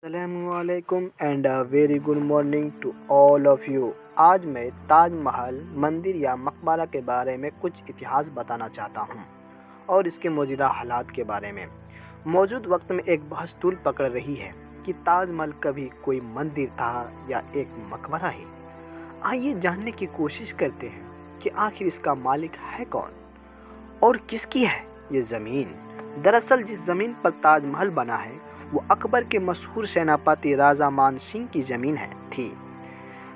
अस्सलामुअलैकुम and very good morning to all of you. आज मैं ताज महल मंदिर या मकबरा के बारे में कुछ इतिहास बताना चाहता हूँ और इसके मौजूदा हालात के बारे में। मौजूद वक्त में एक बहस तूल पकड़ रही है कि ताज महल कभी कोई मंदिर था या एक मकबरा ही। आइए जानने की कोशिश करते हैं कि आखिर इसका मालिक है कौन और किसकी है ये ज़मीन। दरअसल जिस ज़मीन पर ताज महल बना है वो अकबर के मशहूर सेनापति राजा मान सिंह की ज़मीन थी।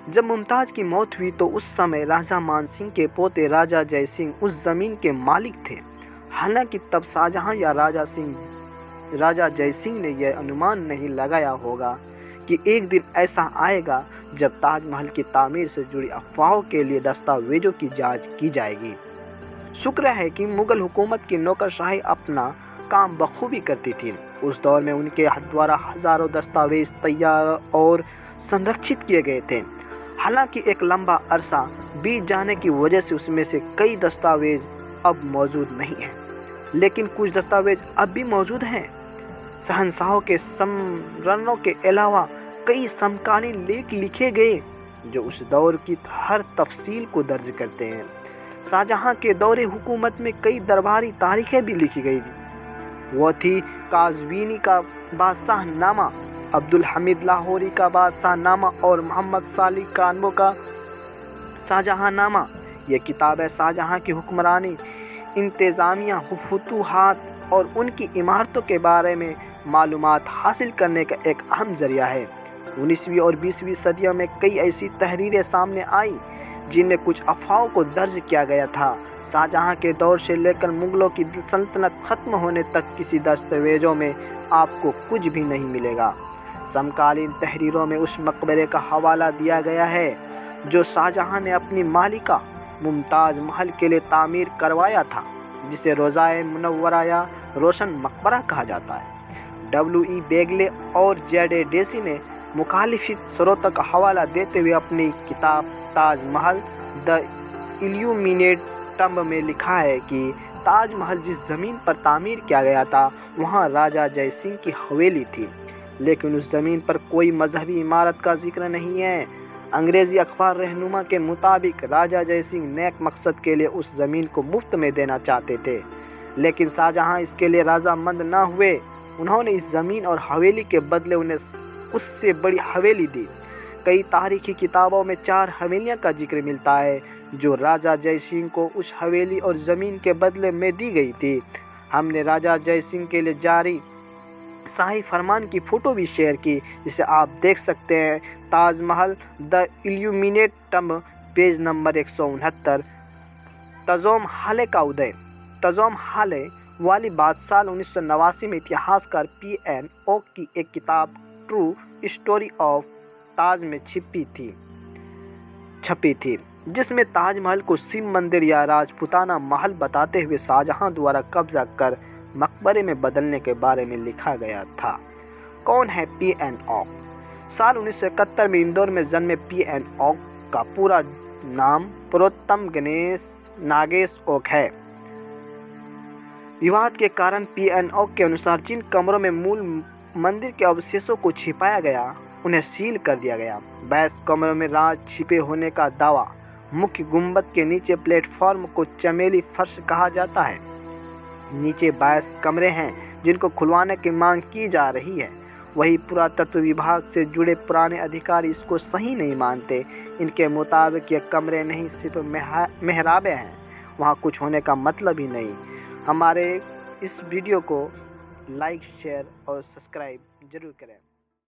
जब मुमताज़ की मौत हुई तो उस समय राजा मान सिंह के पोते राजा जय सिंह उस ज़मीन के मालिक थे। हालांकि तब शाहजहां या राजा जय सिंह ने यह अनुमान नहीं लगाया होगा कि एक दिन ऐसा आएगा जब ताजमहल की तामीर से जुड़ी अफवाहों के लिए दस्तावेज़ों की जांच की जाएगी। शुक्र है कि मुग़ल हुकूमत की नौकरशाही अपना काम बखूबी करती थी। उस दौर में उनके द्वारा हज़ारों दस्तावेज़ तैयार और संरक्षित किए गए थे। हालांकि एक लंबा अरसा बीत जाने की वजह से उसमें से कई दस्तावेज़ अब मौजूद नहीं हैं, लेकिन कुछ दस्तावेज़ अब भी मौजूद हैं। शहंशाहों के समरनों के अलावा कई समकालीन लेख लिखे गए जो उस दौर की हर तफसील को दर्ज करते हैं। शाहजहां के दौरे हुकूमत में कई दरबारी तारीखें भी लिखी गई थी। वो थी काज़वीनी का बादशाहनामा, अब्दुल हमीद लाहौरी का बादशाहनामा और मोहम्मद सालिक कानबो का शाहजहांनामा। ये किताबें शाहजहां की हुक्मरानी, इंतज़ामिया, फुतूहात और उनकी इमारतों के बारे में मालूमात हासिल करने का एक अहम ज़रिया है। 19वीं और 20वीं सदियों में कई ऐसी तहरीरें सामने आई जिनमें कुछ अफवाहों को दर्ज किया गया था। शाहजहां के दौर से लेकर मुग़लों की सल्तनत ख़त्म होने तक किसी दस्तावेज़ों में आपको कुछ भी नहीं मिलेगा। समकालीन तहरीरों में उस मकबरे का हवाला दिया गया है जो शाहजहां ने अपनी मालिका मुमताज़ महल के लिए तामीर करवाया था, जिसे रोज़ाए मुनव्वरा या रोशन मकबरा कहा जाता है। W.E. बेगले और Z.A. डेसी ने मुखालिफ स्रोतों का हवाला देते हुए अपनी किताब Taj Mahal the illuminated tomb में लिखा है कि ताज महल जिस ज़मीन पर तामीर किया गया था वहाँ राजा जय सिंह की हवेली थी, लेकिन उस ज़मीन पर कोई मजहबी इमारत का जिक्र नहीं है। अंग्रेज़ी अखबार रहनुमा के मुताबिक राजा जय सिंह नेक मकसद के लिए उस ज़मीन को मुफ्त में देना चाहते थे, लेकिन शाहजहां इसके लिए रज़ामंद न हुए। उन्होंने इस ज़मीन और हवेली के बदले उन्हें उससे बड़ी हवेली दी। कई तारीखी किताबों में 4 हवेलियां का जिक्र मिलता है जो राजा जय सिंह को उस हवेली और ज़मीन के बदले में दी गई थी। हमने राजा जय सिंह के लिए जारी शाही फरमान की फ़ोटो भी शेयर की, जिसे आप देख सकते हैं। Taj Mahal the illuminated tomb, page number 169। तज़ोम हाले का उदय। तज़ोम हाले वाली बात साल 1989 में इतिहासकार P.N. ओक की एक किताब ट्रू स्टोरी ऑफ ताज में छपी थी, जिसमें ताजमहल को शिव मंदिर या राजपूताना महल बताते हुए शाहजहां द्वारा कब्जा कर मकबरे में बदलने के बारे में लिखा गया था। कौन है P.N. ओक? साल 1971 में इंदौर में जन्मे P.N. ओक का पूरा नाम पुरुषोत्तम गणेश नागेश ओक है। विवाद के कारण P.N. ओक के अनुसार जिन कमरों में मूल मंदिर के अवशेषों को छिपाया गया उन्हें सील कर दिया गया। 22 कमरों में राज छिपे होने का दावा। मुख्य गुंबद के नीचे प्लेटफॉर्म को चमेली फर्श कहा जाता है। नीचे 22 कमरे हैं जिनको खुलवाने की मांग की जा रही है। वही पुरातत्व विभाग से जुड़े पुराने अधिकारी इसको सही नहीं मानते। इनके मुताबिक ये कमरे नहीं सिर्फ मेहराबें हैं, वहाँ कुछ होने का मतलब ही नहीं। हमारे इस वीडियो को लाइक, शेयर और सब्सक्राइब ज़रूर करें।